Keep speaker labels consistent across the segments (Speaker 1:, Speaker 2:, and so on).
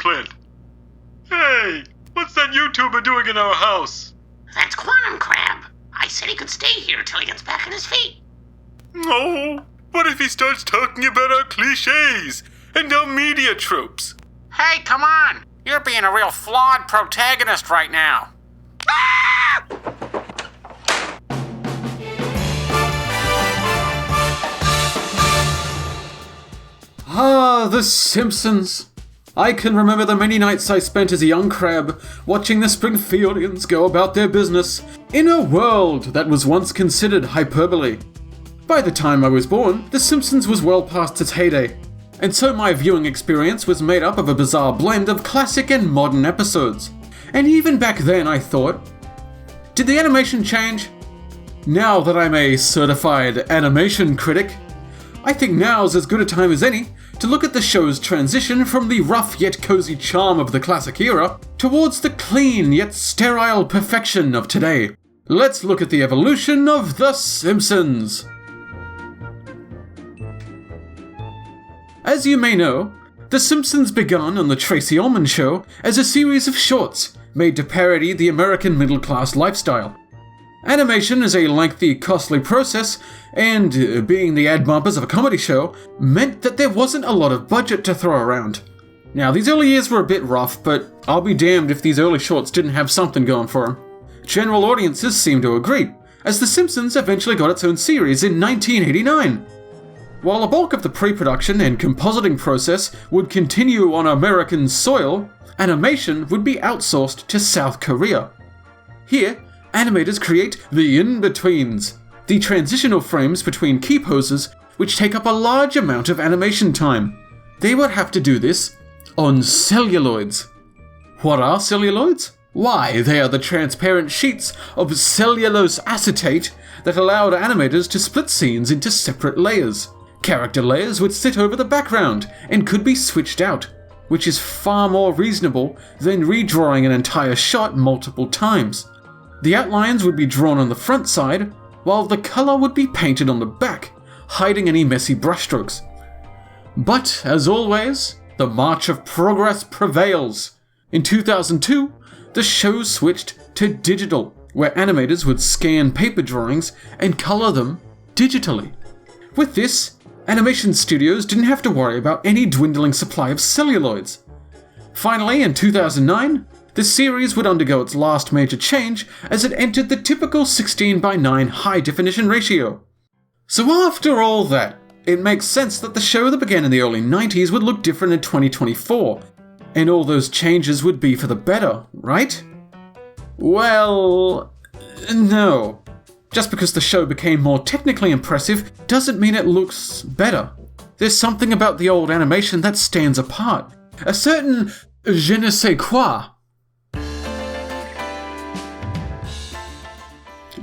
Speaker 1: Clint. Hey, what's that YouTuber doing in our house?
Speaker 2: That's Quantum Crab. I said he could stay here till he gets back on his feet.
Speaker 1: Oh, what if he starts talking about our cliches and our media tropes?
Speaker 3: Hey, come on! You're being a real flawed protagonist right now.
Speaker 4: The Simpsons. I can remember the many nights I spent as a young crab watching the Springfieldians go about their business in a world that was once considered hyperbole. By the time I was born, The Simpsons was well past its heyday, and so my viewing experience was made up of a bizarre blend of classic and modern episodes. And even back then I thought, did the animation change? Now that I'm a certified animation critic, I think now's as good a time as any to look at the show's transition from the rough yet cozy charm of the classic era towards the clean yet sterile perfection of today. Let's look at the evolution of The Simpsons. As you may know, The Simpsons began on The Tracy Ullman Show as a series of shorts made to parody the American middle-class lifestyle. Animation is a lengthy, costly process, and being the ad bumpers of a comedy show meant that there wasn't a lot of budget to throw around. Now, these early years were a bit rough, but I'll be damned if these early shorts didn't have something going for them. General audiences seem to agree, as The Simpsons eventually got its own series in 1989. While a bulk of the pre-production and compositing process would continue on American soil, animation would be outsourced to South Korea. Here, animators create the in-betweens, the transitional frames between key poses which take up a large amount of animation time. They would have to do this on celluloids. What are celluloids? Why, they are the transparent sheets of cellulose acetate that allowed animators to split scenes into separate layers. Character layers would sit over the background and could be switched out, which is far more reasonable than redrawing an entire shot multiple times. The outlines would be drawn on the front side, while the color would be painted on the back, hiding any messy brushstrokes. But, as always, the march of progress prevails. In 2002, the show switched to digital, where animators would scan paper drawings and color them digitally. With this, animation studios didn't have to worry about any dwindling supply of celluloids. Finally, in 2009, the series would undergo its last major change as it entered the typical 16:9 high-definition ratio. So after all that, it makes sense that the show that began in the early 90s would look different in 2024, and all those changes would be for the better, right? Well, no. Just because the show became more technically impressive doesn't mean it looks better. There's something about the old animation that stands apart. A certain je ne sais quoi.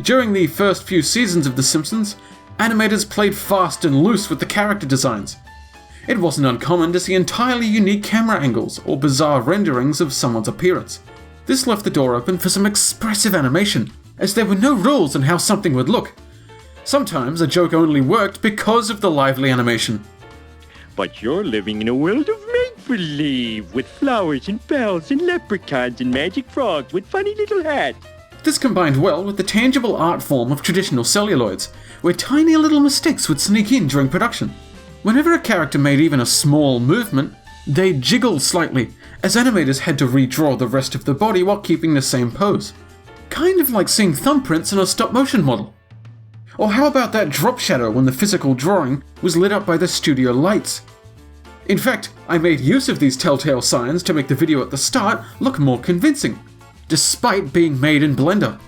Speaker 4: During the first few seasons of The Simpsons, animators played fast and loose with the character designs. It wasn't uncommon to see entirely unique camera angles or bizarre renderings of someone's appearance. This left the door open for some expressive animation, as there were no rules on how something would look. Sometimes a joke only worked because of the lively animation.
Speaker 5: But you're living in a world of make-believe, with flowers and bells and leprechauns and magic frogs with funny little hats.
Speaker 4: This combined well with the tangible art form of traditional celluloids, where tiny little mistakes would sneak in during production. Whenever a character made even a small movement, they'd jiggle slightly, as animators had to redraw the rest of the body while keeping the same pose. Kind of like seeing thumbprints in a stop-motion model. Or how about that drop shadow when the physical drawing was lit up by the studio lights? In fact, I made use of these telltale signs to make the video at the start look more convincing, despite being made in Blender.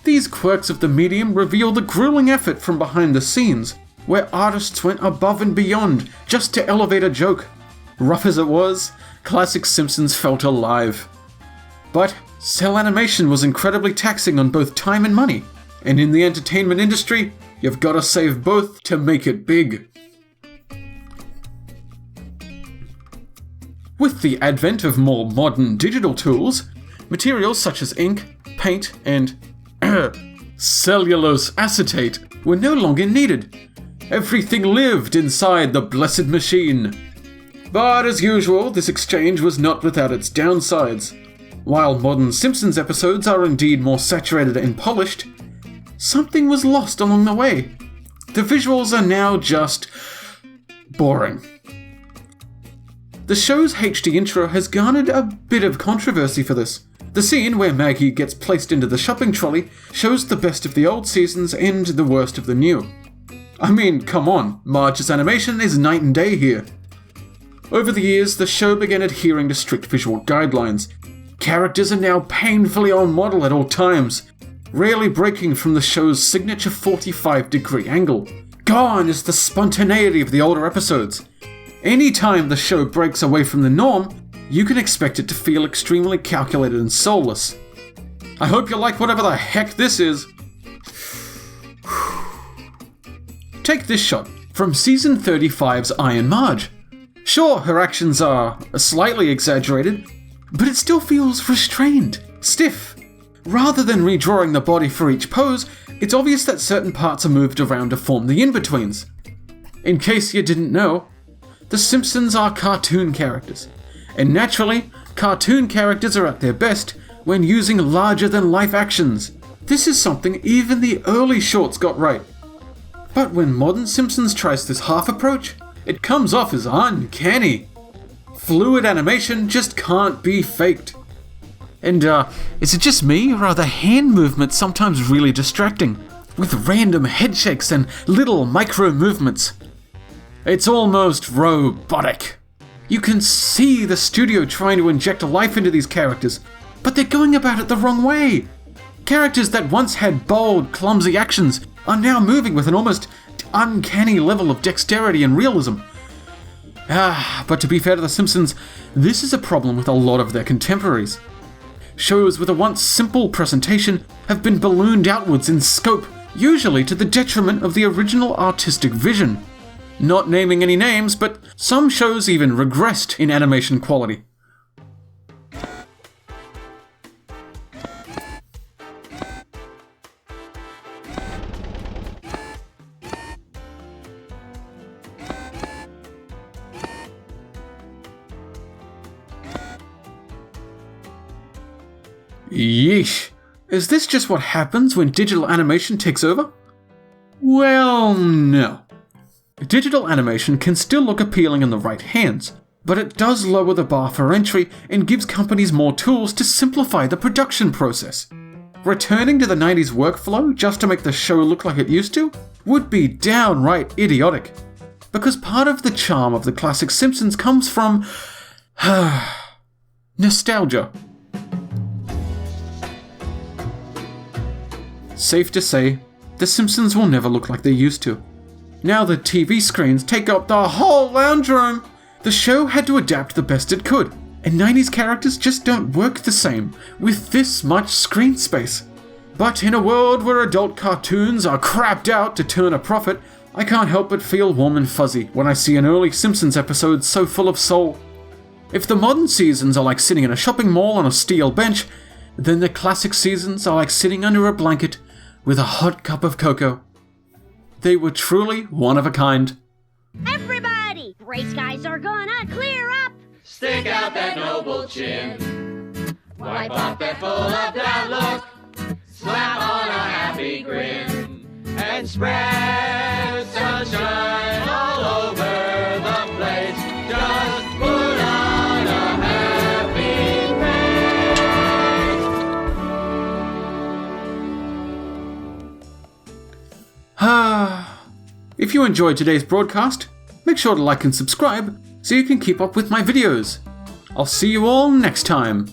Speaker 4: These quirks of the medium reveal the grueling effort from behind the scenes, where artists went above and beyond just to elevate a joke. Rough as it was, classic Simpsons felt alive. But cell animation was incredibly taxing on both time and money, and in the entertainment industry, you've gotta save both to make it big. With the advent of more modern digital tools, materials such as ink, paint, and cellulose acetate were no longer needed. Everything lived inside the blessed machine. But as usual, this exchange was not without its downsides. While modern Simpsons episodes are indeed more saturated and polished, something was lost along the way. The visuals are now just boring. The show's HD intro has garnered a bit of controversy for this. The scene where Maggie gets placed into the shopping trolley shows the best of the old seasons and the worst of the new. I mean, come on, Marge's animation is night and day here. Over the years, the show began adhering to strict visual guidelines. Characters are now painfully on model at all times, rarely breaking from the show's signature 45-degree angle. Gone is the spontaneity of the older episodes. Anytime the show breaks away from the norm, you can expect it to feel extremely calculated and soulless. I hope you like whatever the heck this is. Take this shot from Season 35's Iron Marge. Sure, her actions are slightly exaggerated, but it still feels restrained, stiff. Rather than redrawing the body for each pose, it's obvious that certain parts are moved around to form the in-betweens. In case you didn't know, the Simpsons are cartoon characters, and naturally, cartoon characters are at their best when using larger-than-life actions. This is something even the early shorts got right. But when modern Simpsons tries this half approach, it comes off as uncanny. Fluid animation just can't be faked. And is it just me, or are the hand movements sometimes really distracting? With random head shakes and little micro movements. It's almost robotic. You can see the studio trying to inject life into these characters, but they're going about it the wrong way. Characters that once had bold, clumsy actions are now moving with an almost uncanny level of dexterity and realism. But to be fair to The Simpsons, this is a problem with a lot of their contemporaries. Shows with a once simple presentation have been ballooned outwards in scope, usually to the detriment of the original artistic vision. Not naming any names, but some shows even regressed in animation quality. Yeesh. Is this just what happens when digital animation takes over? Well, no. Digital animation can still look appealing in the right hands, but it does lower the bar for entry and gives companies more tools to simplify the production process. Returning to the 90s workflow just to make the show look like it used to would be downright idiotic, because part of the charm of the classic Simpsons comes from nostalgia. Safe to say, The Simpsons will never look like they used to. Now the TV screens take up the whole lounge room. The show had to adapt the best it could, and 90s characters just don't work the same with this much screen space. But in a world where adult cartoons are crapped out to turn a profit, I can't help but feel warm and fuzzy when I see an early Simpsons episode so full of soul. If the modern seasons are like sitting in a shopping mall on a steel bench, then the classic seasons are like sitting under a blanket with a hot cup of cocoa. They were truly one of a kind.
Speaker 6: Everybody! Gray skies are gonna clear up!
Speaker 7: Stick out that noble chin. Wipe off that full of doubt look. Slap on a happy grin. And spread sunshine all over the place. Just put on a happy face.
Speaker 4: If you enjoyed today's broadcast, make sure to like and subscribe so you can keep up with my videos. I'll see you all next time.